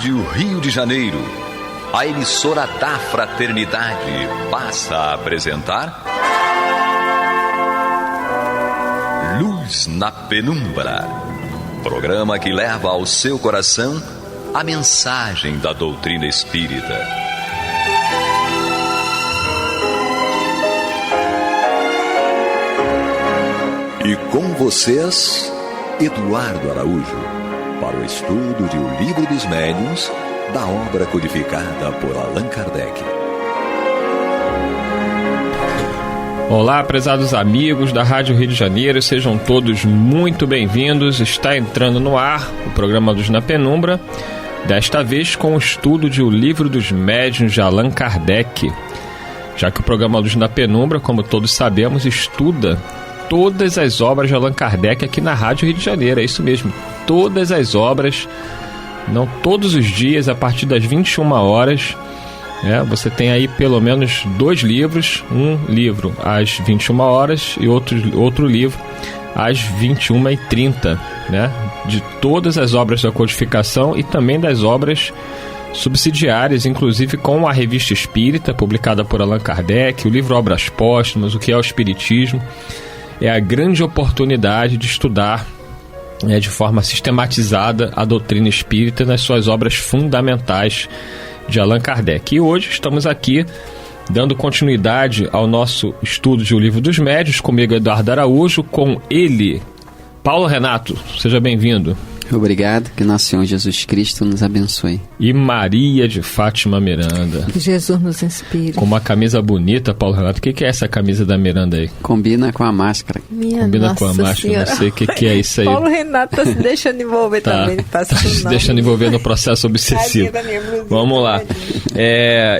Rádio Rio de Janeiro, a emissora da Fraternidade, passa a apresentar Luz na Penumbra, programa que leva ao seu coração a mensagem da doutrina espírita. E com vocês, Eduardo Araújo, para o estudo de O Livro dos Médiuns, da obra codificada por Allan Kardec. Olá, prezados amigos da Rádio Rio de Janeiro, sejam todos muito bem-vindos. Está entrando no ar o programa Luz na Penumbra, desta vez com o estudo de O Livro dos Médiuns de Allan Kardec. Já que o programa Luz na Penumbra, como todos sabemos, estuda todas as obras de Allan Kardec aqui na Rádio Rio de Janeiro. É isso mesmo, todas as obras, não todos os dias, a partir das 21 horas. Você tem aí pelo menos 2 livros, um livro às 21 horas e outro livro às 21h30, de todas as obras da codificação e também das obras subsidiárias, inclusive com a Revista Espírita, publicada por Allan Kardec, o livro Obras Póstumas, o que é o Espiritismo. É a grande oportunidade de estudar de forma sistematizada a doutrina espírita nas suas obras fundamentais de Allan Kardec. E hoje estamos aqui dando continuidade ao nosso estudo de O Livro dos Médiuns, comigo Eduardo Araújo, com ele, Paulo Renato. Seja bem-vindo. Obrigado, que nosso Senhor Jesus Cristo nos abençoe. E Maria de Fátima Miranda. Que Jesus nos inspire. Com uma camisa bonita, Paulo Renato. O que é essa camisa da Miranda aí? Combina com a máscara. Combina com a máscara, senhora. Não sei o que é isso aí. Paulo Renato tá se deixando envolver também. Tá se deixando envolver no processo obsessivo. Vamos lá.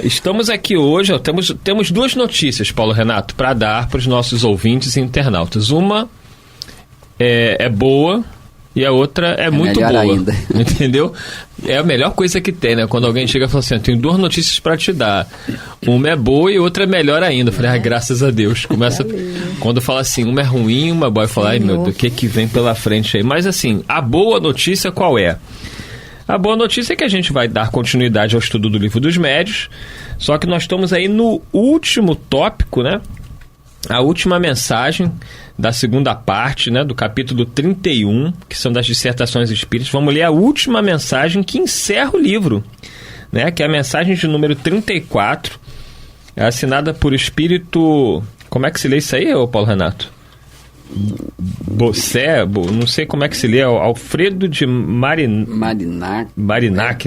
Estamos aqui hoje, temos 2 notícias, Paulo Renato, para dar para os nossos ouvintes e internautas. Uma é boa e a outra é muito boa ainda. Entendeu? É a melhor coisa que tem, Quando alguém chega e fala assim, tenho 2 notícias para te dar. Uma é boa e outra é melhor ainda. Eu falei, graças a Deus. Começa, quando fala assim, uma é ruim, uma é boa, eu falo, ai meu Deus, o que vem pela frente aí? Mas assim, a boa notícia qual é? A boa notícia é que a gente vai dar continuidade ao estudo do Livro dos Médiuns, só que nós estamos aí no último tópico, a última mensagem da segunda parte, do capítulo 31, que são das dissertações espíritas. Vamos ler a última mensagem que encerra o livro, que é a mensagem de número 34, assinada por espírito... Como é que se lê isso aí, Paulo Renato? Não sei como é que se lê, Alfredo de Marinac,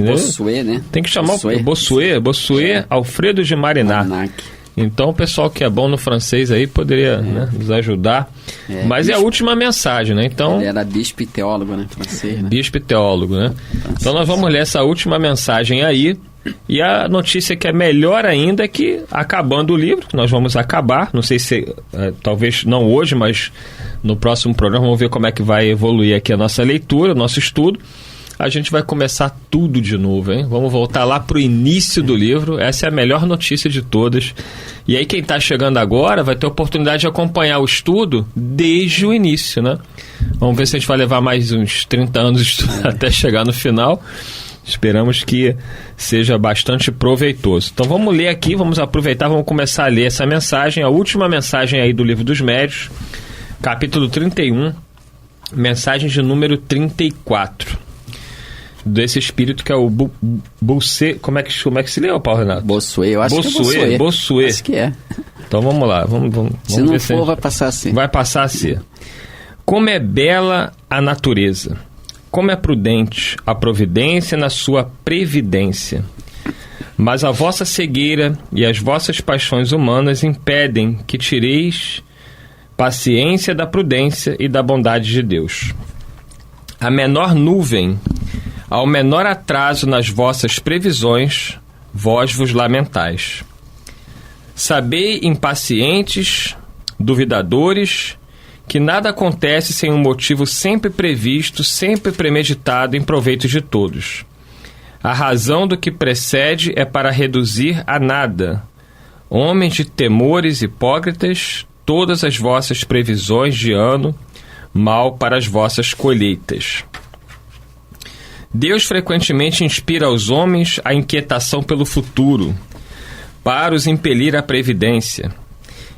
Bossuet, né? Tem que chamar Bossuet, Alfredo de Marinac. Então o pessoal que é bom no francês aí poderia nos ajudar. Mas é a última mensagem, Então, ele era bispo e teólogo, francês, Bispo e teólogo, Então nós vamos ler essa última mensagem aí. E a notícia que é melhor ainda é que, acabando o livro, que nós vamos acabar, não sei se, talvez não hoje, mas no próximo programa, vamos ver como é que vai evoluir aqui a nossa leitura, o nosso estudo. A gente vai começar tudo de novo, Vamos voltar lá para o início do livro. Essa é a melhor notícia de todas. E aí quem está chegando agora vai ter a oportunidade de acompanhar o estudo desde o início, Vamos ver se a gente vai levar mais uns 30 anos até chegar no final. Esperamos que seja bastante proveitoso. Então vamos ler aqui, vamos aproveitar, vamos começar a ler essa mensagem, a última mensagem aí do Livro dos Médiuns, capítulo 31, mensagem de número 34. Desse espírito que é o Bossuet. Como é que se lê, Paulo Renato? Bossuet, eu acho que é Bossuet. Acho que é. Então vamos lá. Vamos se não for, vai passar a ser. Vai passar a ser. Como é bela a natureza, como é prudente a providência na sua previdência. Mas a vossa cegueira e as vossas paixões humanas impedem que tireis paciência da prudência e da bondade de Deus. A menor nuvem, ao menor atraso nas vossas previsões, vós vos lamentais. Sabei, impacientes, duvidadores, que nada acontece sem um motivo sempre previsto, sempre premeditado em proveito de todos. A razão do que precede é para reduzir a nada. Homens de temores hipócritas, todas as vossas previsões de ano, mal para as vossas colheitas. Deus frequentemente inspira aos homens a inquietação pelo futuro, para os impelir à previdência,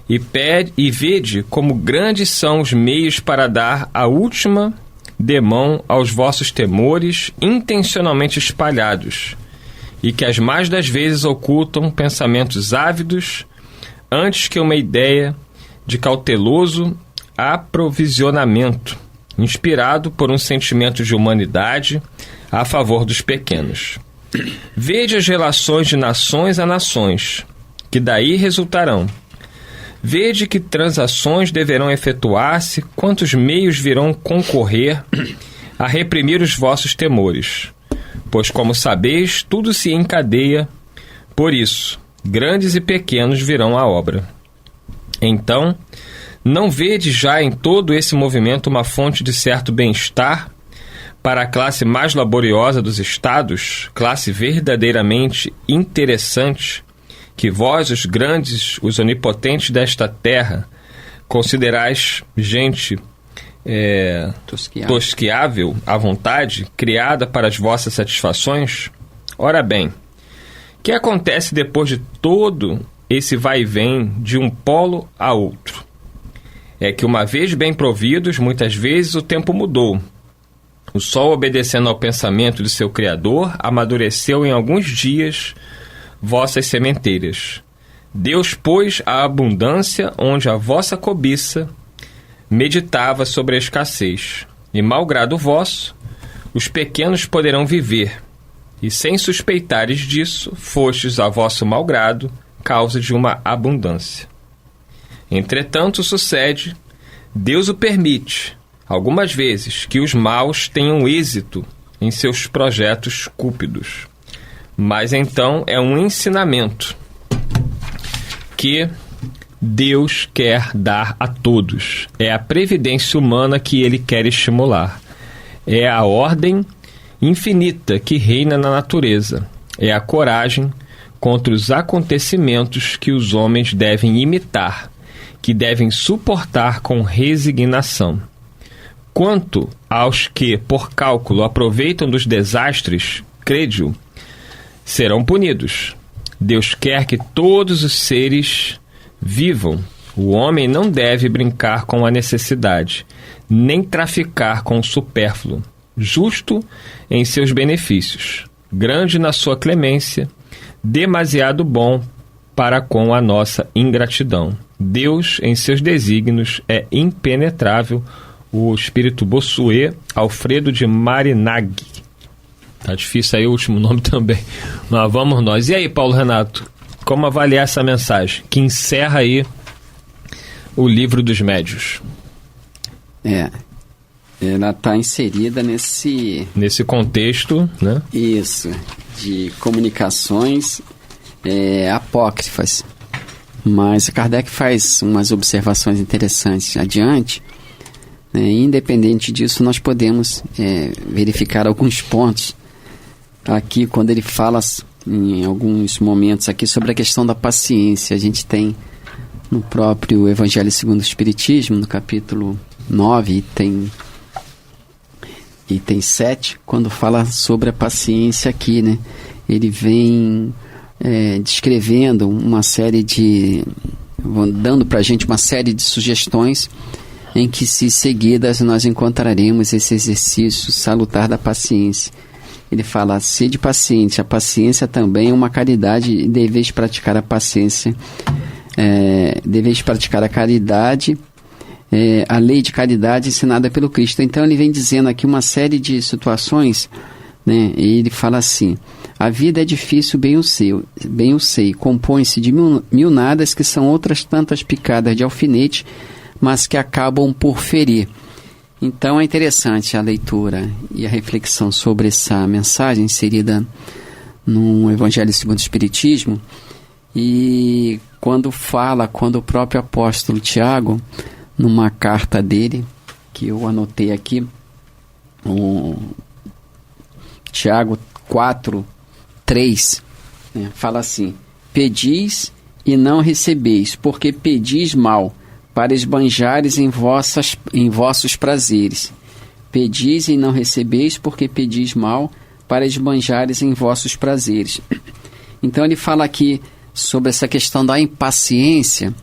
e vede como grandes são os meios para dar a última demão aos vossos temores intencionalmente espalhados, e que as mais das vezes ocultam pensamentos ávidos antes que uma ideia de cauteloso aprovisionamento, inspirado por um sentimento de humanidade a favor dos pequenos. Vede as relações de nações a nações, que daí resultarão. Vede que transações deverão efetuar-se, quantos meios virão concorrer a reprimir os vossos temores. Pois, como sabeis, tudo se encadeia. Por isso, grandes e pequenos virão à obra. Então, não vede já em todo esse movimento uma fonte de certo bem-estar para a classe mais laboriosa dos estados, classe verdadeiramente interessante, que vós, os grandes, os onipotentes desta terra, considerais gente tosquiável à vontade, criada para as vossas satisfações? Ora bem, que acontece depois de todo esse vai e vem de um polo a outro? É que, uma vez bem providos, muitas vezes o tempo mudou. O sol, obedecendo ao pensamento de seu Criador, amadureceu em alguns dias vossas sementeiras. Deus pôs a abundância onde a vossa cobiça meditava sobre a escassez. E, malgrado vosso, os pequenos poderão viver. E, sem suspeitares disso, fostes a vosso malgrado causa de uma abundância. Entretanto, sucede, Deus o permite, algumas vezes, que os maus tenham êxito em seus projetos cúpidos. Mas então é um ensinamento que Deus quer dar a todos. É a previdência humana que Ele quer estimular. É a ordem infinita que reina na natureza. É a coragem contra os acontecimentos que os homens devem imitar, que devem suportar com resignação. Quanto aos que, por cálculo, aproveitam dos desastres, crede-o, serão punidos. Deus quer que todos os seres vivam. O homem não deve brincar com a necessidade, nem traficar com o supérfluo. Justo em seus benefícios, grande na sua clemência, demasiado bom para com a nossa ingratidão. Deus, em seus desígnios, é impenetrável. O espírito Bossuet, Alfredo de Marinag. Tá difícil aí o último nome também. Mas vamos nós. E aí, Paulo Renato, como avaliar essa mensagem que encerra aí o livro dos médios? Ela está inserida nesse contexto, né? Isso, de comunicações apócrifas. Mas Kardec faz umas observações interessantes adiante. Independente disso, nós podemos verificar alguns pontos aqui, quando ele fala em alguns momentos aqui sobre a questão da paciência. A gente tem no próprio Evangelho segundo o Espiritismo, no capítulo 9, item 7, quando fala sobre a paciência aqui, né? Ele vem descrevendo uma série dando para a gente uma série de sugestões em que, se seguidas, nós encontraremos esse exercício salutar da paciência. Ele fala: sede paciente, a paciência também é uma caridade, e deveis praticar a paciência, deveis praticar a caridade, a lei de caridade ensinada pelo Cristo. Então ele vem dizendo aqui uma série de situações, né? E ele fala assim: a vida é difícil, bem o sei, compõe-se de mil nadas, que são outras tantas picadas de alfinete, mas que acabam por ferir. Então é interessante a leitura e a reflexão sobre essa mensagem inserida no Evangelho segundo o Espiritismo. E quando o próprio apóstolo Tiago, numa carta dele, que eu anotei aqui, Tiago 4:3, fala assim: pedis e não recebeis, porque pedis mal, para esbanjares em vossos prazeres. Pedis e não recebeis, porque pedis mal, para esbanjares em vossos prazeres. Então ele fala aqui sobre essa questão da impaciência,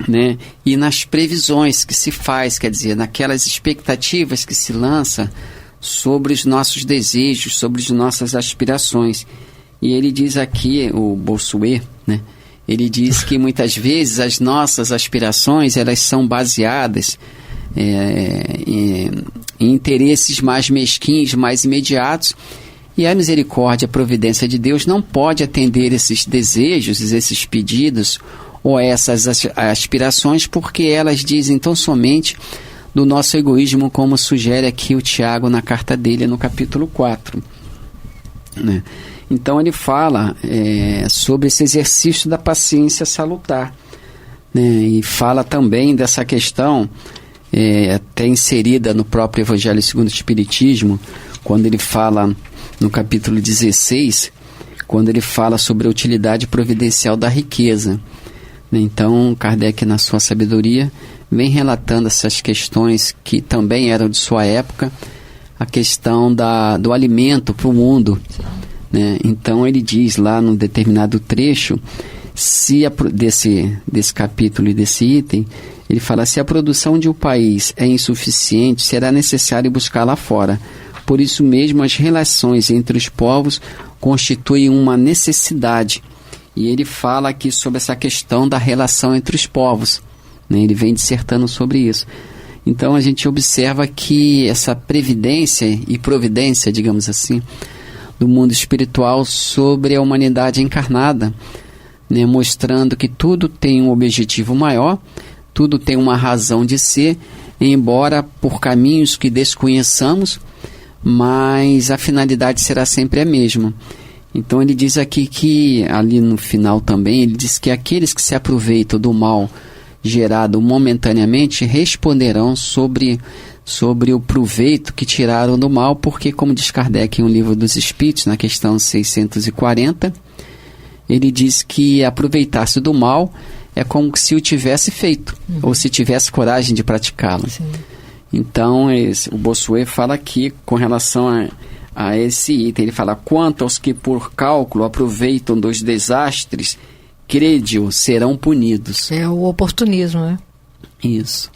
né? E nas previsões que se faz, quer dizer, naquelas expectativas que se lança sobre os nossos desejos, sobre as nossas aspirações. E ele diz aqui, o Bossuet, né? Ele diz que muitas vezes as nossas aspirações, elas são baseadas em interesses mais mesquinhos, mais imediatos, e a misericórdia, a providência de Deus não pode atender esses desejos, esses pedidos ou essas aspirações, porque elas dizem tão somente do nosso egoísmo, como sugere aqui o Tiago na carta dele, no capítulo 4. Né? Então ele fala sobre esse exercício da paciência salutar, né? E fala também dessa questão, até inserida no próprio Evangelho segundo o Espiritismo, quando ele fala no capítulo 16, quando ele fala sobre a utilidade providencial da riqueza. Então, Kardec, na sua sabedoria, vem relatando essas questões que também eram de sua época, a questão do alimento para o mundo. Né? Então, ele diz lá num determinado trecho, desse capítulo e desse item, ele fala: se a produção de um país é insuficiente, será necessário buscá-la fora. Por isso mesmo, as relações entre os povos constituem uma necessidade. E ele fala aqui sobre essa questão da relação entre os povos, né? Ele vem dissertando sobre isso. Então a gente observa que essa previdência e providência, digamos assim, do mundo espiritual sobre a humanidade encarnada, né? Mostrando que tudo tem um objetivo maior, tudo tem uma razão de ser, embora por caminhos que desconheçamos, mas a finalidade será sempre a mesma. Então ele diz aqui que, ali no final também, ele diz que aqueles que se aproveitam do mal gerado momentaneamente responderão sobre o proveito que tiraram do mal, porque, como diz Kardec em O Livro dos Espíritos, na questão 640, ele diz que aproveitar-se do mal é como se o tivesse feito, ou se tivesse coragem de praticá-lo. Então, o Bossuet fala aqui com relação a esse item. Ele fala: quanto aos que por cálculo aproveitam dos desastres, crede-o, serão punidos. É o oportunismo, né? Isso.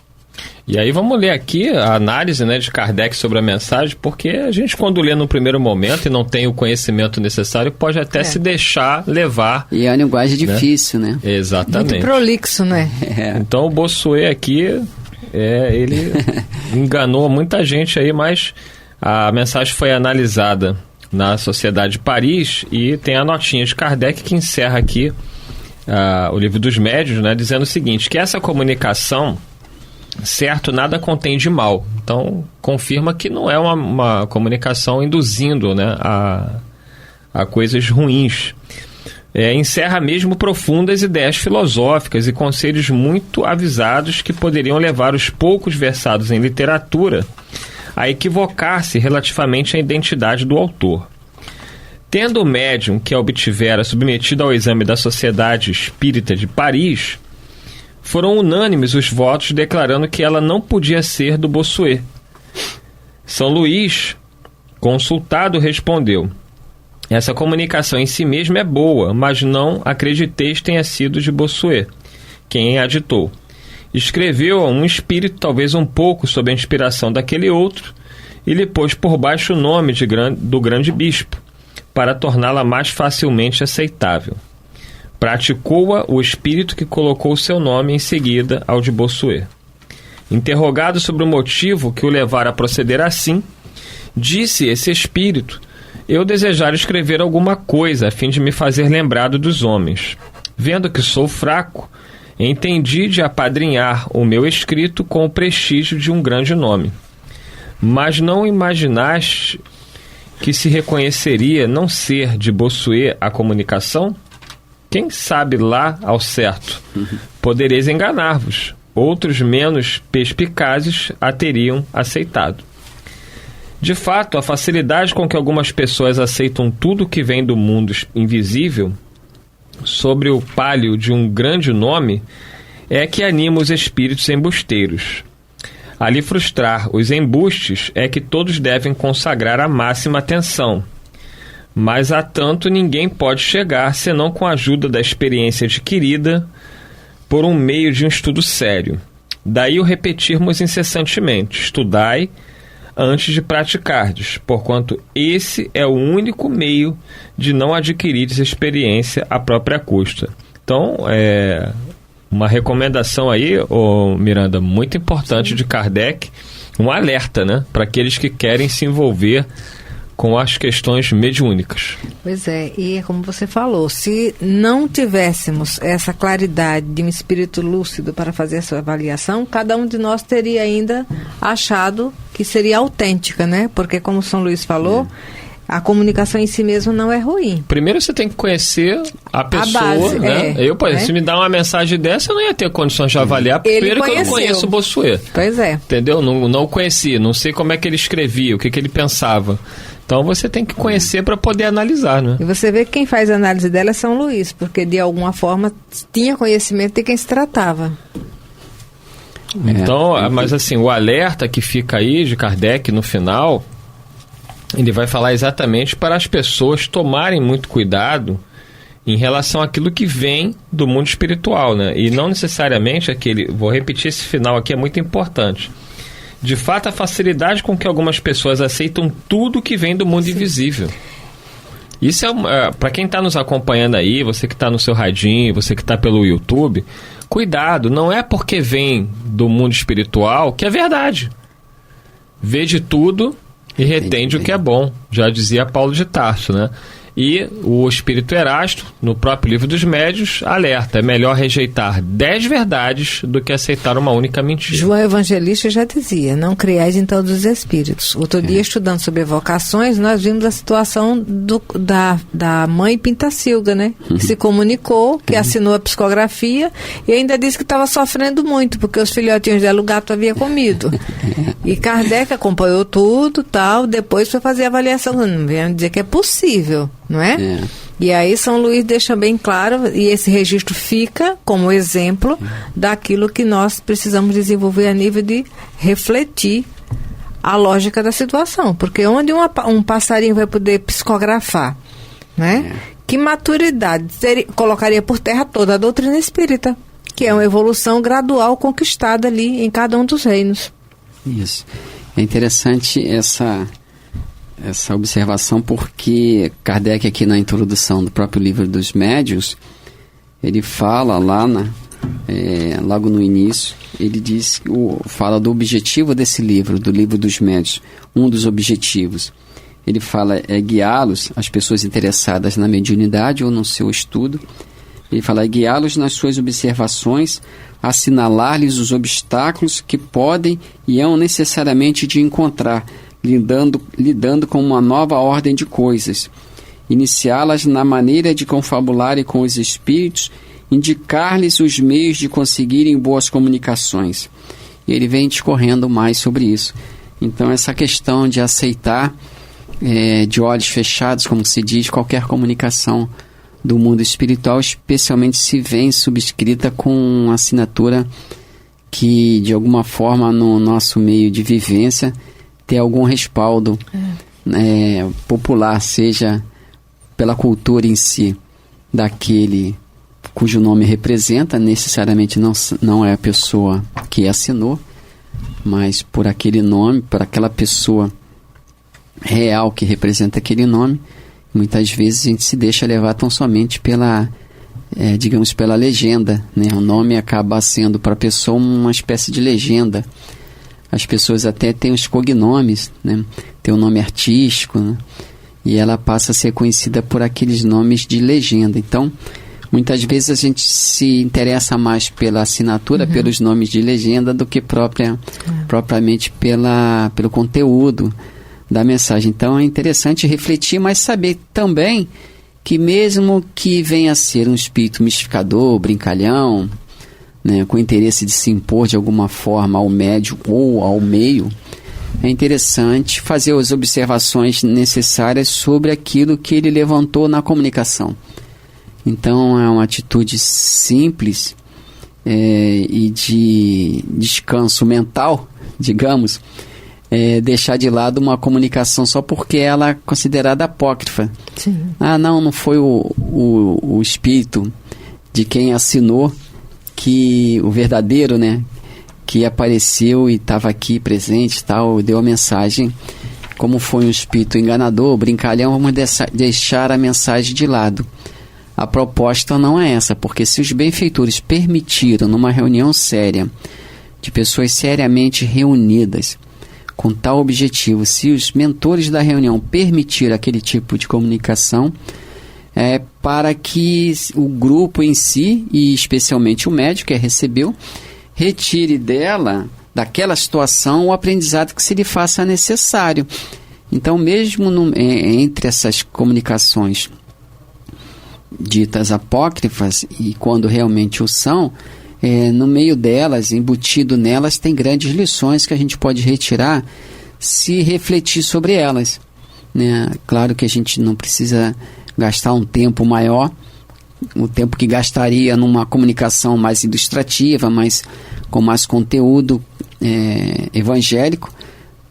E aí vamos ler aqui a análise, né, de Kardec sobre a mensagem, porque a gente, quando lê no primeiro momento e não tem o conhecimento necessário, pode até se deixar levar. E é uma linguagem difícil, né? Exatamente. Muito prolixo, né? Então o Bossuet aqui, ele enganou muita gente aí, mas a mensagem foi analisada na Sociedade de Paris e tem a notinha de Kardec que encerra aqui o Livro dos Médiuns, né, dizendo o seguinte: que essa comunicação, certo, nada contém de mal. Então, confirma que não é uma comunicação induzindo, né, a coisas ruins. Encerra mesmo profundas ideias filosóficas e conselhos muito avisados que poderiam levar os poucos versados em literatura a equivocar-se relativamente à identidade do autor. Tendo o médium que a obtivera submetido ao exame da Sociedade Espírita de Paris, foram unânimes os votos declarando que ela não podia ser do Bossuet. São Luís, consultado, respondeu: essa comunicação em si mesma é boa, mas não acrediteis tenha sido de Bossuet, quem a ditou. Escreveu a um espírito, talvez um pouco sob a inspiração daquele outro, e lhe pôs por baixo o nome do grande bispo, para torná-la mais facilmente aceitável. Praticou-a o espírito que colocou seu nome em seguida ao de Bossuet. Interrogado sobre o motivo que o levara a proceder assim, disse esse espírito: eu desejar escrever alguma coisa a fim de me fazer lembrado dos homens. Vendo que sou fraco, entendi de apadrinhar o meu escrito com o prestígio de um grande nome. Mas não imaginaste que se reconheceria não ser de Bossuet a comunicação? Quem sabe lá ao certo? Podereis enganar-vos. Outros menos perspicazes a teriam aceitado. De fato, a facilidade com que algumas pessoas aceitam tudo que vem do mundo invisível sobre o pálio de um grande nome é que anima os espíritos embusteiros. A lhe frustrar os embustes é que todos devem consagrar a máxima atenção. Mas a tanto ninguém pode chegar senão com a ajuda da experiência adquirida por um meio de um estudo sério. Daí o repetirmos incessantemente: estudai antes de praticardes, porquanto esse é o único meio de não adquirires experiência à própria custa. Então, uma recomendação aí, Miranda, muito importante de Kardec, um alerta, né, para aqueles que querem se envolver com as questões mediúnicas. Pois é, e como você falou, se não tivéssemos essa claridade de um espírito lúcido para fazer a sua avaliação, cada um de nós teria ainda achado que seria autêntica, né? Porque como São Luís falou, a comunicação em si mesmo não é ruim. Primeiro você tem que conhecer a pessoa, base, né? Se me dá uma mensagem dessa, eu não ia ter condições de avaliar, primeiro que eu não conheço o Bossuet. Pois é. Entendeu? Não o conheci, não sei como é que ele escrevia, o que ele pensava. Então você tem que conhecer para poder analisar, né? E você vê que quem faz a análise dela é São Luís, porque de alguma forma tinha conhecimento de quem se tratava. Então, mas assim, o alerta que fica aí de Kardec no final, ele vai falar exatamente para as pessoas tomarem muito cuidado em relação àquilo que vem do mundo espiritual, né? E não necessariamente aquele... Vou repetir esse final aqui, é muito importante. De fato, a facilidade com que algumas pessoas aceitam tudo que vem do mundo invisível. Isso para quem está nos acompanhando aí, você que está no seu radinho, você que está pelo YouTube, cuidado, não é porque vem do mundo espiritual que é verdade. Vê de tudo e retende o que é bom, já dizia Paulo de Tarso, né? E o Espírito Erasto, no próprio Livro dos Médiuns, alerta: é melhor rejeitar 10 verdades do que aceitar uma única mentira. João Evangelista já dizia: não creiais em todos os espíritos. Outro dia, estudando sobre vocações, nós vimos a situação da mãe Pintacilga, né? Que se comunicou, que assinou a psicografia e ainda disse que estava sofrendo muito, porque os filhotinhos dela o gato havia comido. E Kardec acompanhou tudo, tal, depois foi fazer a avaliação. Não vem dizer que é possível, não é? E aí São Luís deixa bem claro, e esse registro fica como exemplo daquilo que nós precisamos desenvolver a nível de refletir a lógica da situação, porque onde um passarinho vai poder psicografar, né? Que maturidade colocaria por terra toda a doutrina espírita, que é uma evolução gradual conquistada ali em cada um dos reinos. Isso. É interessante essa observação, porque Kardec, aqui na introdução do próprio Livro dos Médiuns, ele fala lá logo no início, ele diz, fala do objetivo desse livro, do Livro dos Médiuns. Um dos objetivos, ele fala, guiá-los, as pessoas interessadas na mediunidade ou no seu estudo, ele fala, guiá-los nas suas observações, assinalar-lhes os obstáculos que podem e hão necessariamente de encontrar, lidando com uma nova ordem de coisas, iniciá-las na maneira de confabularem com os espíritos, indicar-lhes os meios de conseguirem boas comunicações. E ele vem discorrendo mais sobre isso. Então, essa questão de aceitar de olhos fechados, como se diz, qualquer comunicação do mundo espiritual, especialmente se vem subscrita com assinatura que, de alguma forma, no nosso meio de vivência, ter algum respaldo popular, seja pela cultura em si daquele cujo nome representa, necessariamente não é a pessoa que assinou, mas por aquele nome, por aquela pessoa real que representa aquele nome. Muitas vezes a gente se deixa levar tão somente pela legenda, né? O nome acaba sendo para a pessoa uma espécie de legenda. As pessoas até têm os cognomes, né? Tem um nome artístico, né? E ela passa a ser conhecida por aqueles nomes de legenda. Então, muitas vezes a gente se interessa mais pela assinatura, pelos nomes de legenda, do que propriamente pelo conteúdo da mensagem. Então, é interessante refletir, mas saber também que mesmo que venha a ser um espírito mistificador, brincalhão, né, com interesse de se impor de alguma forma ao médium ou ao meio, é interessante fazer as observações necessárias sobre aquilo que ele levantou na comunicação. Então, é uma atitude simples e de descanso mental, digamos, deixar de lado uma comunicação só porque ela é considerada apócrifa. Sim. Não foi o espírito de quem assinou, que o verdadeiro, né, que apareceu e estava aqui presente e tal, deu a mensagem. Como foi um espírito enganador, brincalhão, vamos deixar a mensagem de lado. A proposta não é essa, porque se os benfeitores permitiram, numa reunião séria, de pessoas seriamente reunidas, com tal objetivo, se os mentores da reunião permitiram aquele tipo de comunicação, é para que o grupo em si, e especialmente o médico que recebeu, retire daquela situação, o aprendizado que se lhe faça necessário. Então, mesmo entre essas comunicações ditas apócrifas, e quando realmente o são, no meio delas, embutido nelas, tem grandes lições que a gente pode retirar se refletir sobre elas, né? Claro que a gente não precisa gastar um tempo maior, o tempo que gastaria numa comunicação mais ilustrativa, com mais conteúdo evangélico,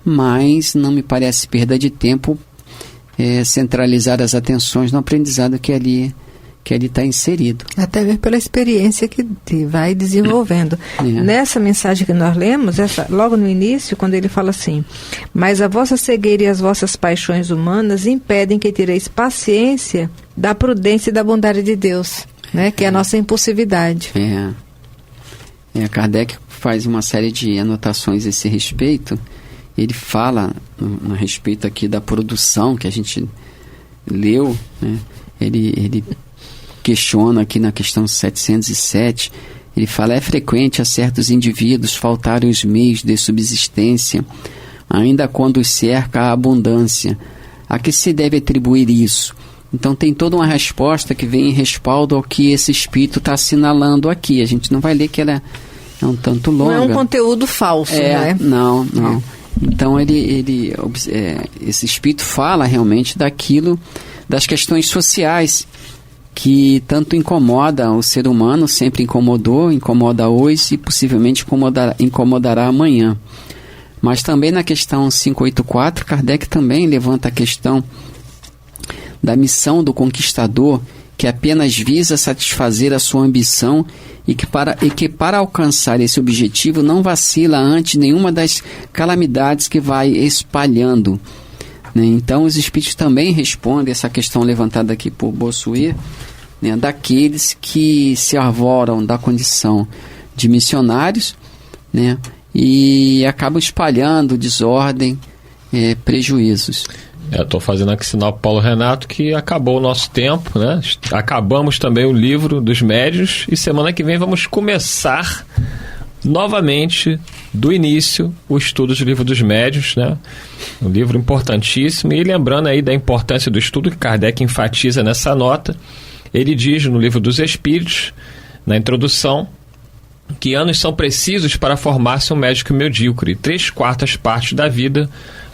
mas não me parece perda de tempo centralizar as atenções no aprendizado que ali está inserido. Até ver pela experiência que vai desenvolvendo. Nessa mensagem que nós lemos, logo no início, quando ele fala assim: mas a vossa cegueira e as vossas paixões humanas impedem que tereis paciência da prudência e da bondade de Deus, né? Que é a nossa impulsividade. Kardec faz uma série de anotações a esse respeito. Ele fala a respeito aqui da produção que a gente leu, né? Ele questiona aqui na questão 707, ele fala: é frequente a certos indivíduos faltarem os meios de subsistência, ainda quando os cerca a abundância. A que se deve atribuir isso? Então tem toda uma resposta que vem em respaldo ao que esse espírito está assinalando aqui. A gente não vai ler que ela é um tanto longa. Não é um conteúdo falso, né? Não. Então esse espírito fala realmente das questões sociais que tanto incomoda o ser humano, sempre incomodou, incomoda hoje e possivelmente incomodará amanhã. Mas também na questão 584, Kardec também levanta a questão da missão do conquistador, que apenas visa satisfazer a sua ambição e que para alcançar esse objetivo não vacila ante nenhuma das calamidades que vai espalhando, né? Então os espíritos também respondem essa questão levantada aqui por Bossuet, né, daqueles que se arvoram da condição de missionários, né, e acabam espalhando desordem, prejuízos. Estou fazendo aqui sinal para o Paulo Renato que acabou o nosso tempo, né? Acabamos também o livro dos médiuns e semana que vem vamos começar novamente do início o estudo do livro dos médiuns, né? Um livro importantíssimo. E lembrando aí da importância do estudo que Kardec enfatiza nessa nota, ele diz no livro dos Espíritos, na introdução, que anos são precisos para formar-se um médico medíocre, 3/4 partes da vida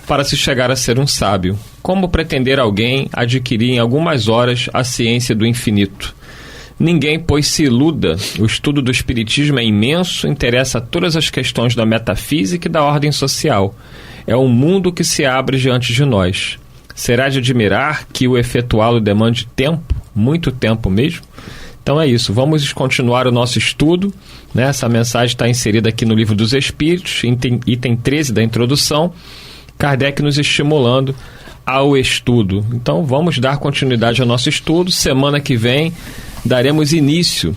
para se chegar a ser um sábio. Como pretender alguém adquirir em algumas horas a ciência do infinito? Ninguém, pois, se iluda. O estudo do espiritismo é imenso, interessa a todas as questões da metafísica e da ordem social. É um mundo que se abre diante de nós. Será de admirar que o efetuá-lo demande tempo, muito tempo mesmo? Então é isso, vamos continuar o nosso estudo, né? Essa mensagem está inserida aqui no Livro dos Espíritos, item 13 da introdução, Kardec nos estimulando ao estudo. Então vamos dar continuidade ao nosso estudo. Semana que vem daremos início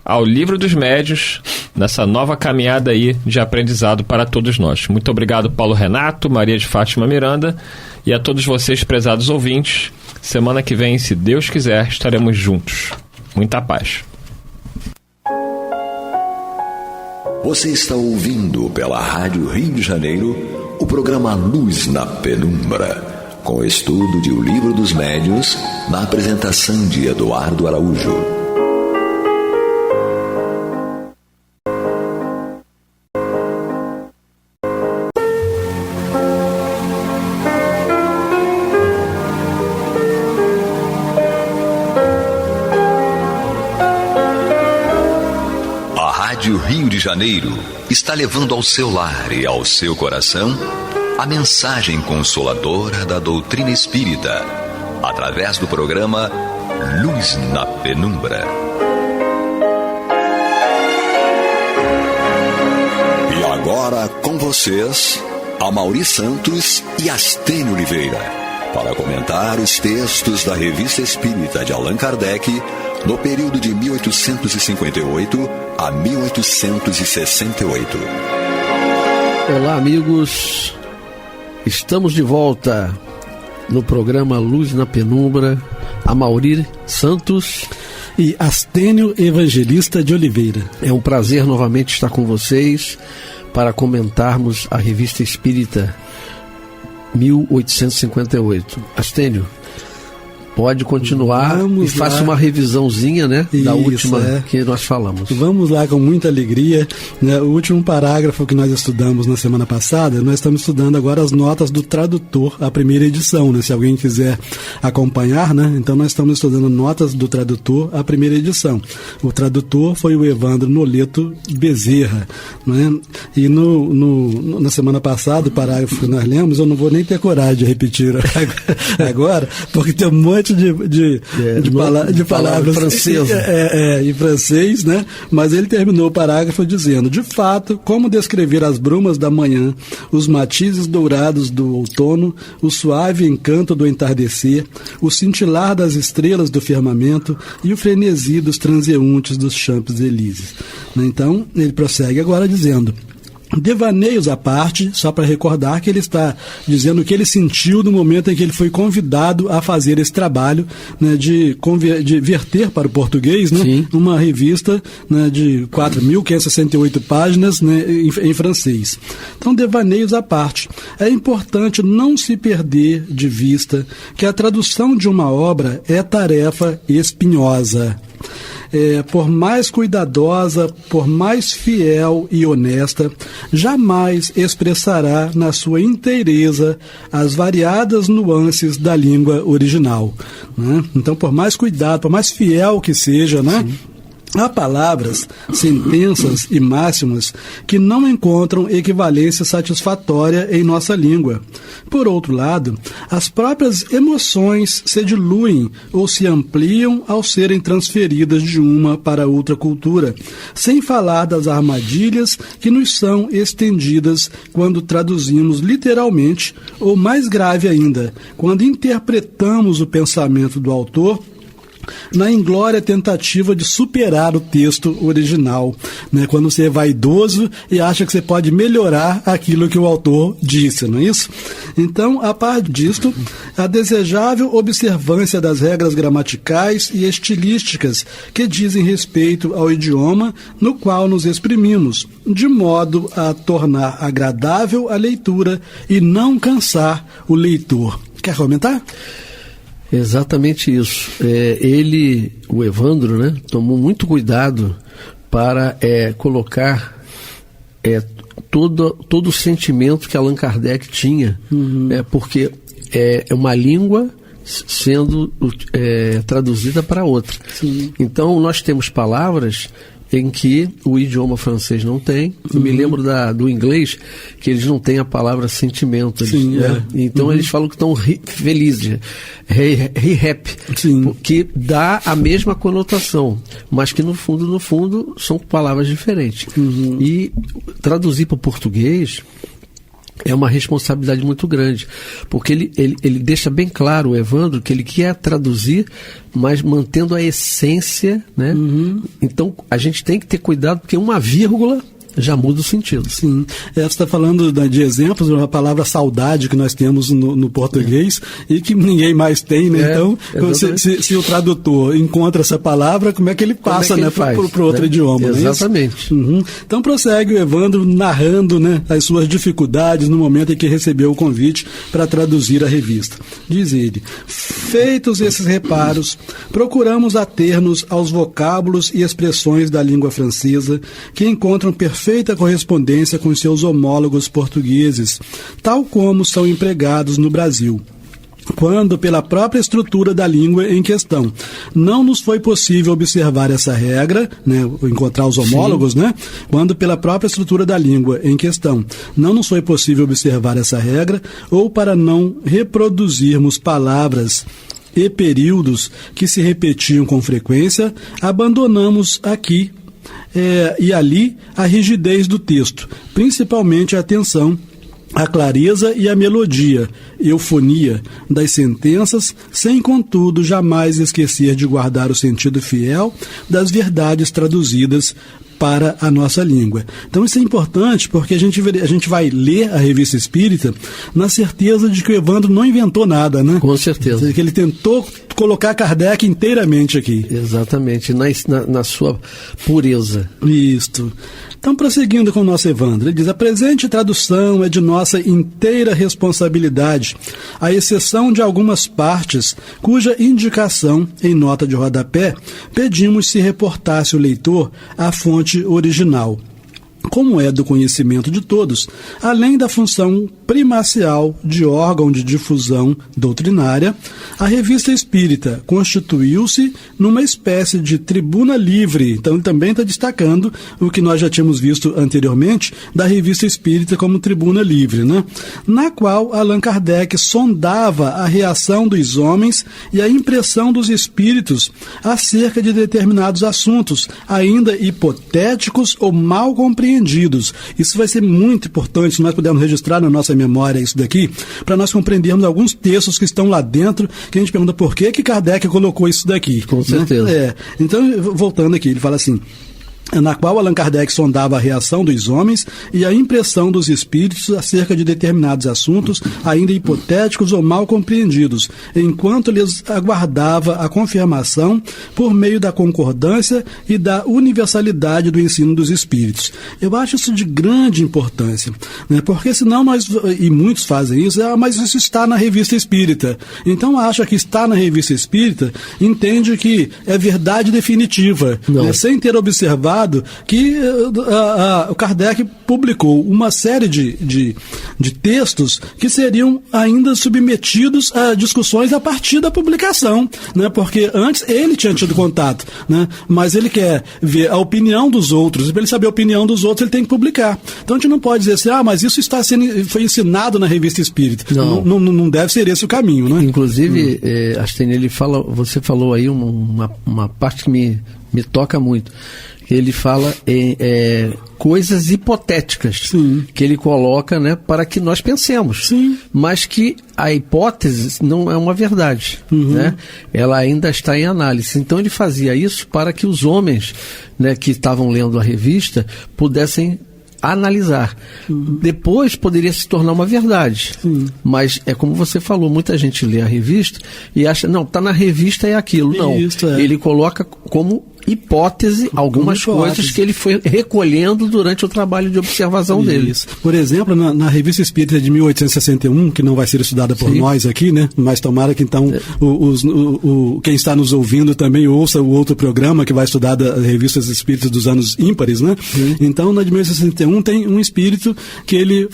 ao Livro dos Médiuns, nessa nova caminhada aí de aprendizado para todos nós. Muito obrigado, Paulo Renato, Maria de Fátima Miranda, e a todos vocês, prezados ouvintes. Semana que vem, se Deus quiser, estaremos juntos. Muita paz. Você está ouvindo pela Rádio Rio de Janeiro o programa Luz na Penumbra, com estudo de O Livro dos Médiuns, na apresentação de Eduardo Araújo. Rio de Janeiro está levando ao seu lar e ao seu coração a mensagem consoladora da doutrina espírita, através do programa Luz na Penumbra. E agora com vocês, Amaury Santos e Astênio Oliveira, para comentar os textos da Revista Espírita de Allan Kardec no período de 1858 a 1868. Olá, amigos. Estamos de volta no programa Luz na Penumbra. Amaury Santos e Astênio Evangelista de Oliveira. É um prazer novamente estar com vocês para comentarmos a Revista Espírita 1858. Astênio, pode continuar. Vamos e faça uma revisãozinha, né, da última que nós falamos. Vamos lá, com muita alegria, né? O último parágrafo que nós estudamos na semana passada, nós estamos estudando agora as notas do tradutor, a primeira edição, né? Se alguém quiser acompanhar, né? Então nós estamos estudando notas do tradutor, a primeira edição. O tradutor foi o Evandro Noleto Bezerra, né? E na semana passada, o parágrafo que nós lemos, eu não vou nem ter coragem de repetir agora, porque tem um monte de palavras francesas em francês, né? Mas ele terminou o parágrafo dizendo: de fato, como descrever as brumas da manhã, os matizes dourados do outono, o suave encanto do entardecer, o cintilar das estrelas do firmamento e o frenesi dos transeuntes dos Champs-Élysées. Então, ele prossegue agora dizendo: devaneios à parte, só para recordar que ele está dizendo o que ele sentiu no momento em que ele foi convidado a fazer esse trabalho, né, de verter para o português, né, uma revista, né, de 4.568 páginas, né, em francês. Então, devaneios à parte. É importante não se perder de vista que a tradução de uma obra é tarefa espinhosa. Por mais cuidadosa, por mais fiel e honesta, jamais expressará na sua inteireza as variadas nuances da língua original, né? Então, por mais cuidado, por mais fiel que seja, né? Há palavras, sentenças e máximas que não encontram equivalência satisfatória em nossa língua. Por outro lado, as próprias emoções se diluem ou se ampliam ao serem transferidas de uma para outra cultura, sem falar das armadilhas que nos são estendidas quando traduzimos literalmente, ou mais grave ainda, quando interpretamos o pensamento do autor na inglória tentativa de superar o texto original, né? Quando você é vaidoso e acha que você pode melhorar aquilo que o autor disse, não é isso? Então, a par disto, a desejável observância das regras gramaticais e estilísticas que dizem respeito ao idioma no qual nos exprimimos, de modo a tornar agradável a leitura e não cansar o leitor. Quer comentar? Exatamente isso. O Evandro, né, tomou muito cuidado para colocar todo o sentimento que Allan Kardec tinha, porque é uma língua sendo traduzida para outra. Sim. Então, nós temos palavras em que o idioma francês não tem. Eu me lembro do inglês, que eles não têm a palavra sentimento. Então eles falam que estão felizes, happy, que dá a mesma conotação, mas que no fundo são palavras diferentes. E traduzir para o português é uma responsabilidade muito grande, porque ele deixa bem claro, o Evandro, que ele quer traduzir, mas mantendo a essência, né? Então a gente tem que ter cuidado, porque uma vírgula já muda o sentido. Sim. Você está falando de exemplos, uma palavra saudade que nós temos no português e que ninguém mais tem, né? Então, se o tradutor encontra essa palavra, como é que ele passa, né, para outro idioma? Exatamente. Então prossegue o Evandro narrando, né, as suas dificuldades no momento em que recebeu o convite para traduzir a revista. Diz ele: feitos esses reparos, procuramos ater-nos aos vocábulos e expressões da língua francesa que encontram perfeita correspondência com seus homólogos portugueses, tal como são empregados no Brasil. quando, pela própria estrutura da língua em questão, não nos foi possível observar essa regra, né, encontrar os homólogos, né, quando, pela própria estrutura da língua em questão, não nos foi possível observar essa regra, ou para não reproduzirmos palavras e períodos que se repetiam com frequência, abandonamos aqui e ali a rigidez do texto, principalmente a atenção, a clareza e a melodia, eufonia das sentenças, sem, contudo, jamais esquecer de guardar o sentido fiel das verdades traduzidas para a nossa língua. Então isso é importante porque a gente vai ler a Revista Espírita na certeza de que o Evandro não inventou nada, né? Com certeza. Que ele tentou colocar Kardec inteiramente aqui. Exatamente, na sua pureza. Isto. Então, prosseguindo com o nosso Evandro, ele diz: a presente tradução é de nossa inteira responsabilidade, à exceção de algumas partes, cuja indicação, em nota de rodapé, pedimos se reportasse o leitor à fonte original. Como é do conhecimento de todos, além da função primacial de órgão de difusão doutrinária, a Revista Espírita constituiu-se numa espécie de tribuna livre. Então ele também está destacando o que nós já tínhamos visto anteriormente da Revista Espírita como tribuna livre, né? Na qual Allan Kardec sondava a reação dos homens e a impressão dos espíritos acerca de determinados assuntos, ainda hipotéticos ou mal compreendidos. Isso vai ser muito importante se nós pudermos registrar na nossa memória isso daqui, para nós compreendermos alguns textos que estão lá dentro, que a gente pergunta por que Kardec colocou isso daqui. Com certeza. Né? Então, voltando aqui, ele fala assim: na qual Allan Kardec sondava a reação dos homens e a impressão dos espíritos acerca de determinados assuntos, ainda hipotéticos ou mal compreendidos, enquanto lhes aguardava a confirmação por meio da concordância e da universalidade do ensino dos espíritos. Eu acho isso de grande importância, né? Porque senão nós, e muitos fazem isso, mas isso está na Revista Espírita. Então acha que está na Revista Espírita, entende que é verdade definitiva, né? Sem ter observado que o Kardec publicou uma série de textos que seriam ainda submetidos a discussões a partir da publicação, né? Porque antes ele tinha tido contato, né? Mas ele quer ver a opinião dos outros, e para ele saber a opinião dos outros ele tem que publicar. Então a gente não pode dizer assim, mas isso foi ensinado na Revista Espírita. Não deve ser esse o caminho, né? Inclusive, Astênio, você falou aí uma parte que me toca muito. Ele fala em coisas hipotéticas. Sim. Que ele coloca, né, para que nós pensemos. Sim. Mas que a hipótese não é uma verdade. Né? Ela ainda está em análise. Então ele fazia isso para que os homens, né, que estavam lendo a revista pudessem analisar. Depois poderia se tornar uma verdade. Mas é como você falou, muita gente lê a revista e acha, não, está na revista é aquilo. Não, ele coloca como hipótese algumas coisas que ele foi recolhendo durante o trabalho de observação dele. Por exemplo, na Revista Espírita de 1861, que não vai ser estudada por nós aqui, né? Mas tomara que então quem está nos ouvindo também ouça o outro programa que vai estudar as revistas espíritas dos anos ímpares, né? Então, na de 1861 tem um espírito que ele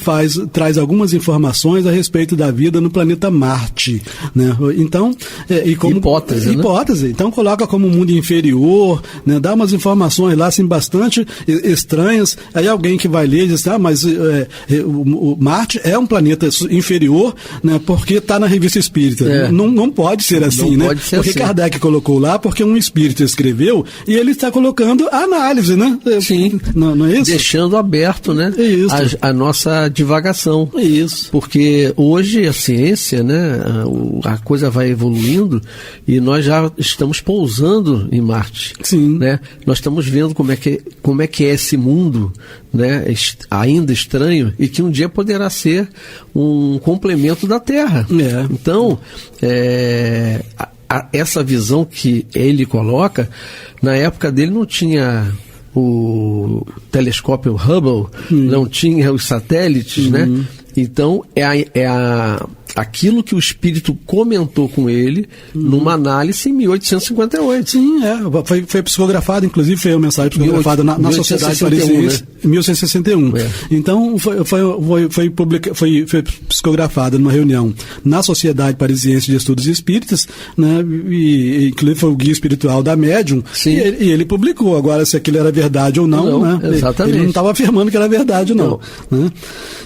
traz algumas informações a respeito da vida no planeta Marte, né? Então, hipótese, né? Então coloca como um mundo inferior, né, dá umas informações lá assim bastante estranhas. Aí alguém que vai ler diz, mas o Marte é um planeta inferior, né, porque está na Revista Espírita. Não pode ser assim, né? Pode ser porque assim. Kardec colocou lá porque um espírito escreveu e ele está colocando a análise, né? Sim. Não é isso? Deixando aberto, né, a nossa divagação. Isso. Porque hoje a ciência, né, a coisa vai evoluindo e nós já estamos pousando em Marte. Sim. Né? Nós estamos vendo como é que é esse mundo, né, ainda estranho, e que um dia poderá ser um complemento da Terra. Então, essa visão que ele coloca, na época dele não tinha o telescópio Hubble, não tinha os satélites, né? Então, aquilo que o Espírito comentou com ele numa análise em 1858. Sim, foi psicografado, inclusive foi uma mensagem psicografada na Sociedade Parisiense em 1861. Então foi psicografada numa reunião na Sociedade Parisiense de Estudos Espíritas, né, e inclusive foi o guia espiritual da médium, e ele publicou. Agora, se aquilo era verdade ou não, né, exatamente. Ele não estava afirmando que era verdade ou não. Né?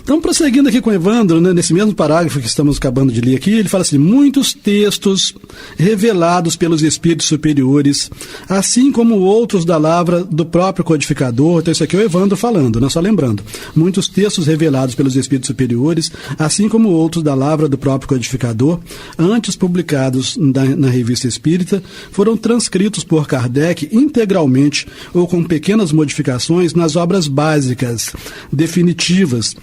Então, prosseguindo aqui com o Evandro, né, nesse mesmo parágrafo que estamos acabando de ler aqui, ele fala assim: muitos textos revelados pelos espíritos superiores, assim como outros da lavra do próprio codificador. Então isso aqui é o Evandro falando, né? Só lembrando, muitos textos revelados pelos espíritos superiores, assim como outros da lavra do próprio codificador, antes publicados na Revista Espírita, foram transcritos por Kardec integralmente ou com pequenas modificações nas obras básicas, definitivas,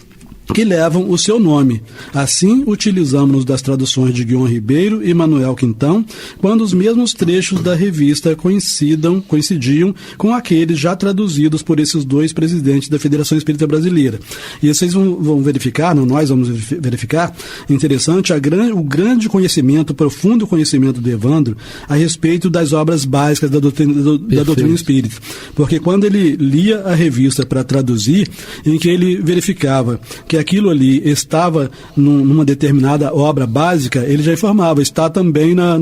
que levam o seu nome. Assim, utilizamos-nos das traduções de Guion Ribeiro e Manuel Quintão, quando os mesmos trechos da revista coincidiam com aqueles já traduzidos por esses dois presidentes da Federação Espírita Brasileira. E vocês vão verificar, nós vamos verificar, interessante, o grande conhecimento, o profundo conhecimento do Evandro a respeito das obras básicas da doutrina espírita. Porque quando ele lia a revista para traduzir, em que ele verificava que aquilo ali estava numa determinada obra básica, ele já informava, está também na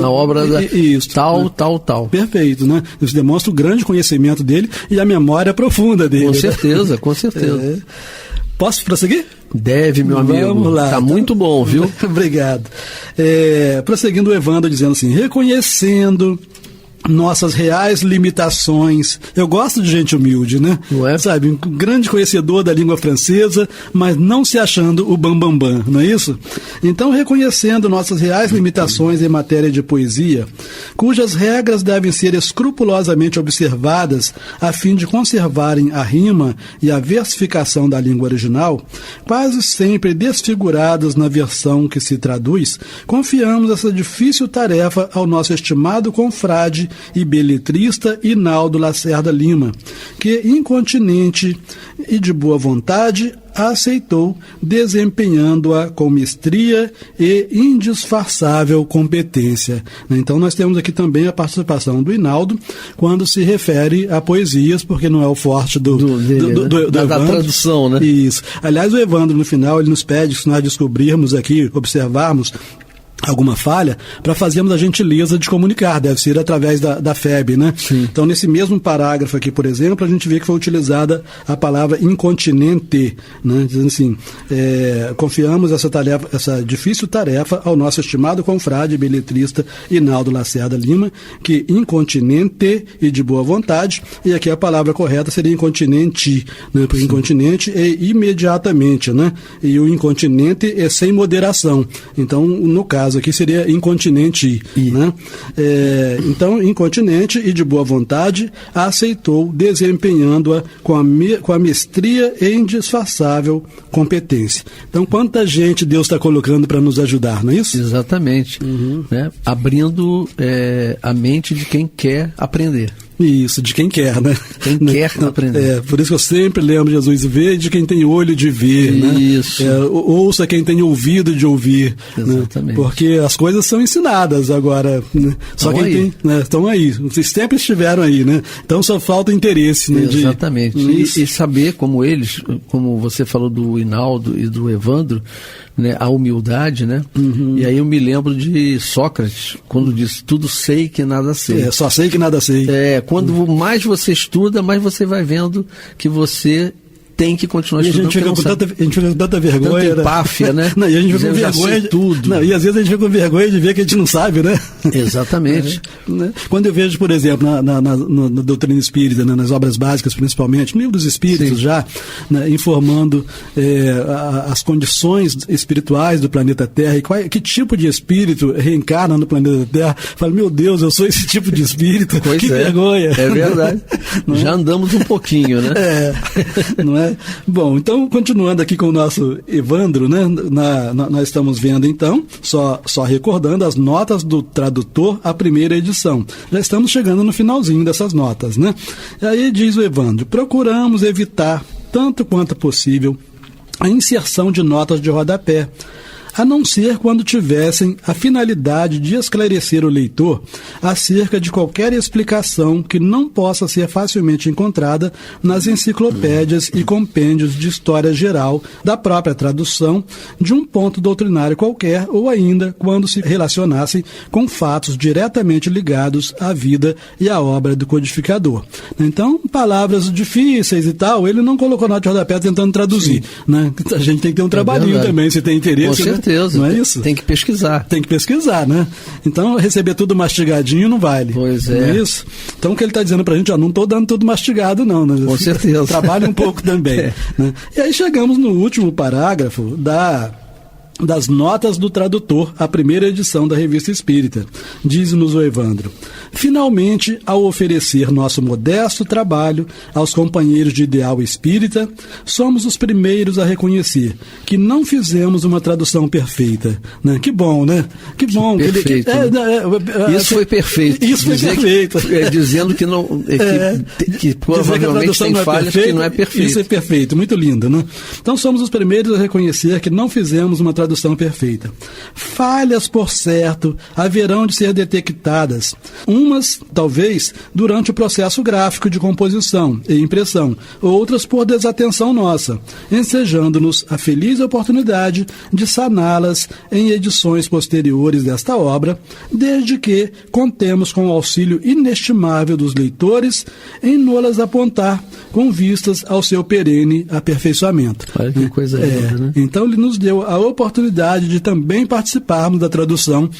obra isso, tal, né? tal. Perfeito, né? Isso demonstra o grande conhecimento dele e a memória profunda dele. Com certeza, com certeza. Posso prosseguir? Deve, meu amigo. Vamos lá. Tá muito bom, viu? Obrigado. Prosseguindo o Evandro dizendo assim: reconhecendo nossas reais limitações. Eu gosto de gente humilde, né? Não é? Sabe, um grande conhecedor da língua francesa, mas não se achando o bambambam, não é isso? Então, reconhecendo nossas reais limitações em matéria de poesia, cujas regras devem ser escrupulosamente observadas a fim de conservarem a rima e a versificação da língua original, quase sempre desfiguradas na versão que se traduz, confiamos essa difícil tarefa ao nosso estimado confrade e beletrista Hinaldo Lacerda Lima, que, incontinente e de boa vontade, a aceitou, desempenhando-a com mestria e indisfarçável competência. Então nós temos aqui também a participação do Hinaldo quando se refere a poesias, porque não é o forte do da tradução, né? Isso. Aliás, o Evandro, no final, ele nos pede que, se nós descobrirmos aqui, observarmos alguma falha, para fazermos a gentileza de comunicar, deve ser através da FEB, né? Sim. Então, nesse mesmo parágrafo aqui, por exemplo, a gente vê que foi utilizada a palavra incontinente, né? Dizendo assim, confiamos essa difícil tarefa ao nosso estimado confrade beletrista Hinaldo Lacerda Lima, que incontinente e de boa vontade, e aqui a palavra correta seria incontinente, né? Porque incontinente é imediatamente, né? E o incontinente é sem moderação. Então, no caso aqui seria incontinente, né? Então, incontinente e de boa vontade, aceitou, desempenhando-a com a mestria e indisfarçável competência. Então, quanta gente Deus está colocando para nos ajudar, não é isso? Exatamente. Né? Abrindo a mente de quem quer aprender. Isso, de quem quer, né? Quem quer aprender. Por isso que eu sempre lembro Jesus: vê de quem tem olho de ver, isso. Né? Ouça quem tem ouvido de ouvir. Exatamente. Né? Porque as coisas são ensinadas agora, né? Só quem tem, né? Estão aí, vocês sempre estiveram aí, né? Então só falta interesse, né? Exatamente. E saber como eles, como você falou do Hinaldo e do Evandro, né, a humildade, né? E aí eu me lembro de Sócrates, quando disse: tudo sei que nada sei. Só sei que nada sei. Quando mais você estuda, mais você vai vendo que você tem que continuar estudando. A gente fica com tanta vergonha. Tanta empáfia, né? Não, e a gente fica com vergonha de tudo. Não, e às vezes a gente fica com vergonha de ver que a gente não sabe, né? Exatamente. Né? Quando eu vejo, por exemplo, na doutrina espírita, né, nas obras básicas principalmente, no livro dos espíritos já, né, informando as condições espirituais do planeta Terra e que tipo de espírito reencarna no planeta Terra, eu falo: meu Deus, eu sou esse tipo de espírito. Pois que vergonha. É verdade. Já andamos um pouquinho, né? Não é? Bom, então, continuando aqui com o nosso Evandro, né? Nós estamos vendo, então, só recordando as notas do tradutor à primeira edição. Já estamos chegando no finalzinho dessas notas, né? E aí diz o Evandro: procuramos evitar, tanto quanto possível, a inserção de notas de rodapé, a não ser quando tivessem a finalidade de esclarecer o leitor acerca de qualquer explicação que não possa ser facilmente encontrada nas enciclopédias e compêndios de história geral da própria tradução de um ponto doutrinário qualquer, ou ainda quando se relacionassem com fatos diretamente ligados à vida e à obra do codificador. Então, palavras difíceis e tal, ele não colocou nota de rodapé tentando traduzir, né? A gente tem que ter um trabalhinho também, se tem interesse. Com certeza, né? Não é isso? Tem que pesquisar. Tem que pesquisar, né? Então, receber tudo mastigadinho não vale. Pois é. Não é isso? Então, o que ele está dizendo pra gente, ó, não estou dando tudo mastigado não, né? Com certeza. Trabalhe um pouco também. Né? E aí chegamos no último parágrafo das notas do tradutor, a primeira edição da Revista Espírita. Diz-nos o Evandro: finalmente, ao oferecer nosso modesto trabalho aos companheiros de ideal espírita, somos os primeiros a reconhecer que não fizemos uma tradução perfeita. Né? Que bom, né? Que bom. Perfeito. Isso foi perfeito. Isso foi perfeito. Dizendo que não, que provavelmente tem falhas que não é perfeito. Isso é perfeito, muito lindo, né? Então somos os primeiros a reconhecer que não fizemos uma tradução perfeita. Falhas, por certo, haverão de ser detectadas. Umas, talvez, durante o processo gráfico de composição e impressão, outras por desatenção nossa, ensejando-nos a feliz oportunidade de saná-las em edições posteriores desta obra, desde que contemos com o auxílio inestimável dos leitores em nolas apontar com vistas ao seu perene aperfeiçoamento. Olha que coisa linda, né? Então ele nos deu a oportunidade de também participarmos da tradução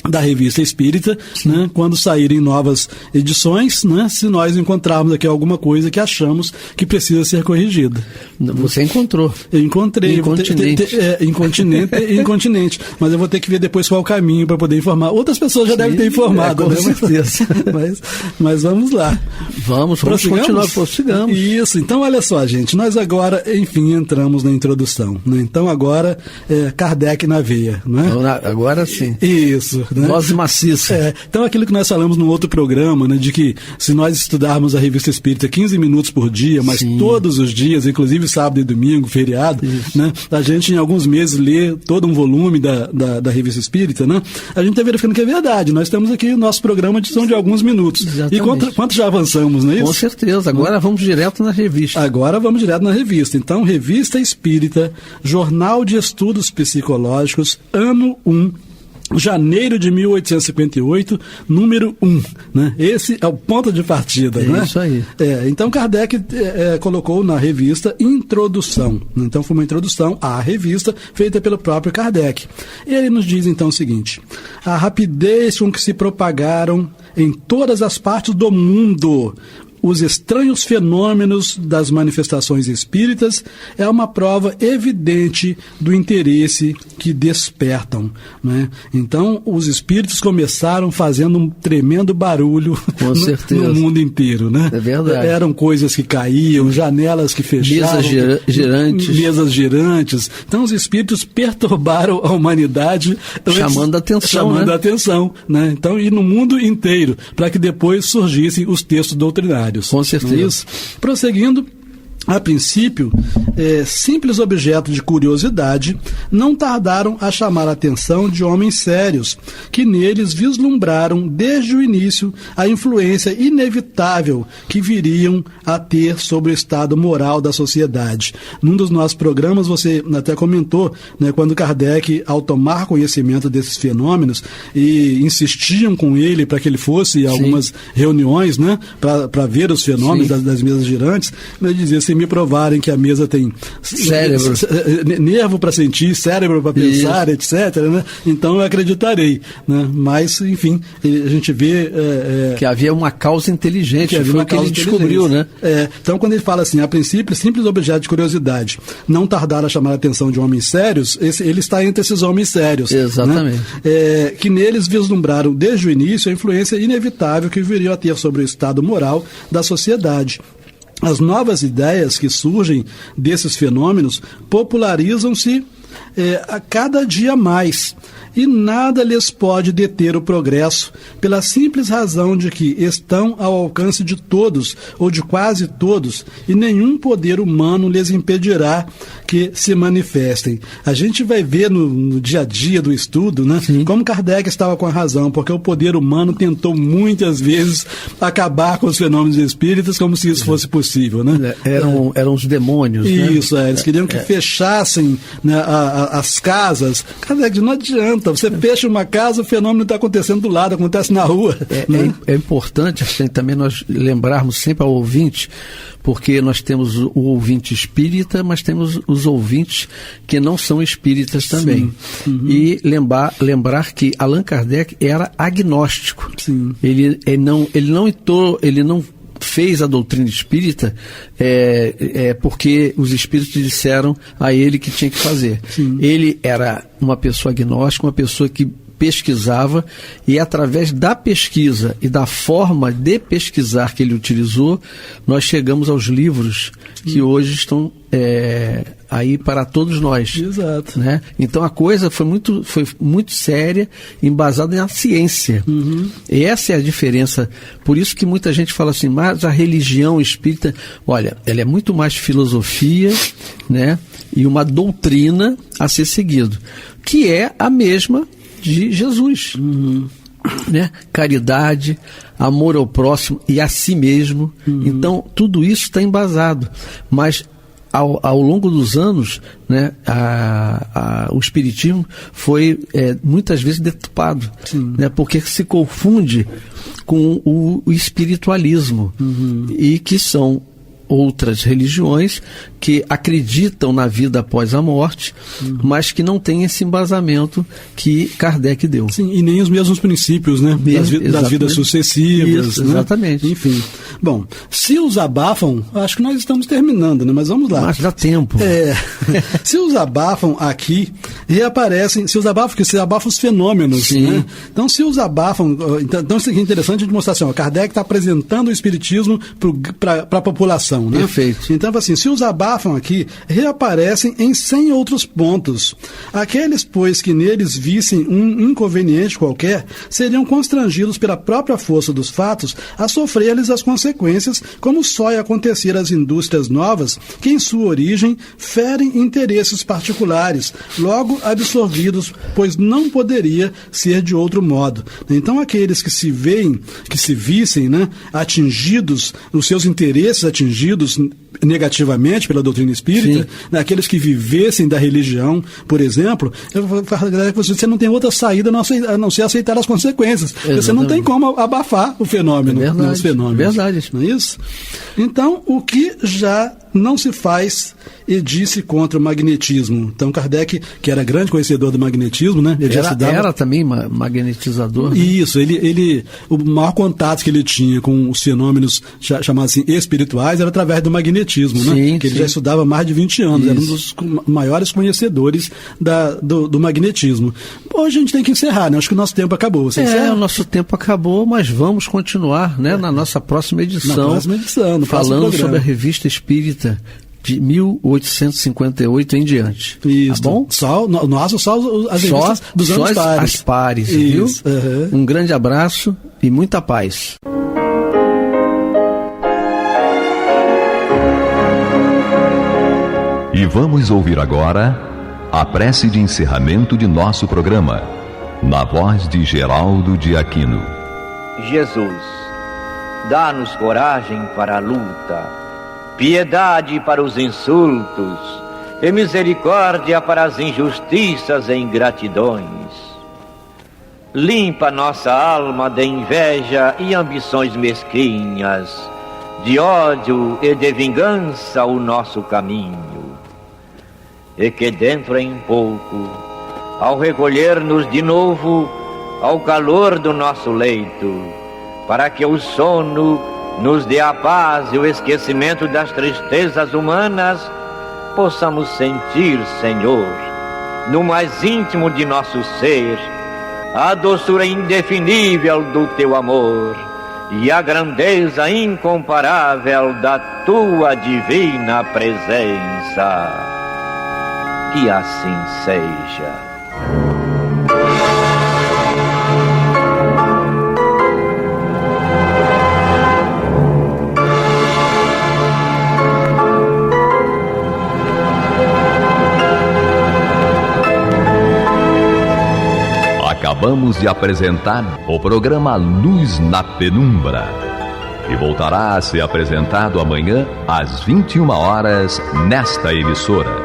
da Revista Espírita, né, quando saírem novas edições, né, se nós encontrarmos aqui alguma coisa que achamos que precisa ser corrigida. Você encontrou. Eu encontrei. Incontinente. Incontinente. Mas eu vou ter que ver depois qual é o caminho para poder informar. Outras pessoas já devem ter informado, com né? certeza. Mas vamos lá. Vamos continuar, prossigamos. Isso. Então, olha só, gente. Nós agora, enfim, entramos na introdução. Né? Então, agora, Kardec na veia. Né? Agora sim. Isso. Né? Dose maciça. Então, aquilo que nós falamos num outro programa, né, de que se nós estudarmos a Revista Espírita 15 minutos por dia, mas todos os dias, inclusive sábado e domingo, feriado, né, a gente em alguns meses lê todo um volume da Revista Espírita, né, a gente está verificando que é verdade. Nós temos aqui o nosso programa de são de alguns minutos. Exatamente. E quanto já avançamos, não é isso? Com certeza. Agora vamos direto na revista. Agora vamos direto na revista. Então, Revista Espírita, Jornal de Estudos Psicológicos, ano 1, janeiro de 1858, número 1. Né? Esse é o ponto de partida. Né? Isso aí. Então, Kardec colocou na revista introdução. Então, foi uma introdução à revista feita pelo próprio Kardec. E ele nos diz, então, o seguinte: a rapidez com que se propagaram em todas as partes do mundo os estranhos fenômenos das manifestações espíritas é uma prova evidente do interesse que despertam. Né? Então, os espíritos começaram fazendo um tremendo barulho no mundo inteiro. Né? É verdade. Eram coisas que caíam, janelas que fechavam. Mesas girantes. Então, os espíritos perturbaram a humanidade. Chamando a atenção. Né? Então, e no mundo inteiro, para que depois surgissem os textos doutrinários. Com certeza. Prosseguindo, a princípio, simples objeto de curiosidade, não tardaram a chamar a atenção de homens sérios, que neles vislumbraram desde o início a influência inevitável que viriam a ter sobre o estado moral da sociedade. Num dos nossos programas, você até comentou, né, quando Kardec, ao tomar conhecimento desses fenômenos, e insistiam com ele para que ele fosse a algumas reuniões, né, para ver os fenômenos das mesas girantes, ele dizia: se me provarem que a mesa tem cérebro, nervo para sentir, cérebro para pensar, etc., né? Então eu acreditarei. Né? Mas, enfim, a gente vê... que havia uma causa inteligente, que foi o que ele descobriu, né? Então, quando ele fala assim, a princípio, simples objeto de curiosidade, não tardar a chamar a atenção de homens sérios, ele está entre esses homens sérios. Exatamente. Né? Que neles vislumbraram desde o início a influência inevitável que viriam a ter sobre o estado moral da sociedade. As novas ideias que surgem desses fenômenos popularizam-se a cada dia mais, e nada lhes pode deter o progresso, pela simples razão de que estão ao alcance de todos, ou de quase todos, e nenhum poder humano lhes impedirá que se manifestem. A gente vai ver no dia a dia do estudo, né, como Kardec estava com a razão, porque o poder humano tentou muitas vezes acabar com os fenômenos espíritas como se isso fosse possível, né? Eram os demônios, isso, né? Eles queriam que fechassem, né, as casas. Kardec, não adianta, você fecha uma casa, o fenômeno está acontecendo do lado, acontece na rua. É importante assim, também nós lembrarmos sempre ao ouvinte, porque nós temos o ouvinte espírita, mas temos os ouvintes que não são espíritas também. E lembrar que Allan Kardec era agnóstico. Ele não fez a doutrina espírita porque os espíritos disseram a ele que tinha que fazer. Ele era uma pessoa agnóstica, uma pessoa que pesquisava, e através da pesquisa e da forma de pesquisar que ele utilizou, nós chegamos aos livros que hoje estão aí para todos nós. Exato. Né? Então a coisa foi muito séria, embasada na ciência. E essa é a diferença. Por isso que muita gente fala assim, mas a religião espírita, olha, ela é muito mais filosofia, né, e uma doutrina a ser seguido, que é a mesma de Jesus, né? Caridade, amor ao próximo e a si mesmo. Então tudo isso está embasado, mas ao longo dos anos, né, o espiritismo foi muitas vezes deturpado, né, porque se confunde com o espiritualismo, e que são outras religiões que acreditam na vida após a morte, mas que não têm esse embasamento que Kardec deu. Sim, e nem os mesmos princípios, né? Das vidas sucessivas. Isso, né? Exatamente. Enfim. Bom, se os abafam, acho que nós estamos terminando, né? Mas vamos lá. Mas dá tempo. Se os abafam aqui, reaparecem, se abafam os fenômenos, né? Então, se os abafam, então isso aqui é interessante a gente mostrar assim, ó, Kardec está apresentando o espiritismo para a população, né? Perfeito. Então, assim, se os abafam aqui, reaparecem em 100 outros pontos. Aqueles, pois, que neles vissem um inconveniente qualquer, seriam constrangidos pela própria força dos fatos a sofrer-lhes as consequências, como só ia acontecer às indústrias novas, que em sua origem ferem interesses particulares, logo absorvidos, pois não poderia ser de outro modo. Então, aqueles que se vissem, né, atingidos, os seus interesses atingidos negativamente pela doutrina espírita, aqueles que vivessem da religião, por exemplo, você não tem outra saída a não ser aceitar as consequências. Você não tem como abafar o fenômeno, os fenômenos. Verdade. Não é isso? Então, o que já não se faz e disse contra o magnetismo. Então, Kardec, que era grande conhecedor do magnetismo, né? Ele era também magnetizador. Né? Isso, o maior contato que ele tinha com os fenômenos chamados assim, espirituais era através do magnetismo, né? Que ele já estudava há mais de 20 anos, era um dos maiores conhecedores do magnetismo. Hoje a gente tem que encerrar, né? Acho que o nosso tempo acabou. O nosso tempo acabou, mas vamos continuar, né? Na nossa próxima edição. Falando sobre a Revista Espírita de 1858 em diante. Isso. Tá bom? Só as revistas dos anos pares. As pares, viu? Um grande abraço e muita paz. E vamos ouvir agora a prece de encerramento de nosso programa, na voz de Geraldo de Aquino. Jesus, dá-nos coragem para a luta, piedade para os insultos e misericórdia para as injustiças e ingratidões. Limpa nossa alma de inveja e ambições mesquinhas, de ódio e de vingança o nosso caminho. E que dentro em pouco, ao recolher-nos de novo ao calor do nosso leito, para que o sono nos dê a paz e o esquecimento das tristezas humanas, possamos sentir, Senhor, no mais íntimo de nosso ser, a doçura indefinível do Teu amor e a grandeza incomparável da Tua divina presença. Que assim seja. acabamos de apresentar o programa Luz na Penumbra, que voltará a ser apresentado amanhã às 21 horas nesta emissora.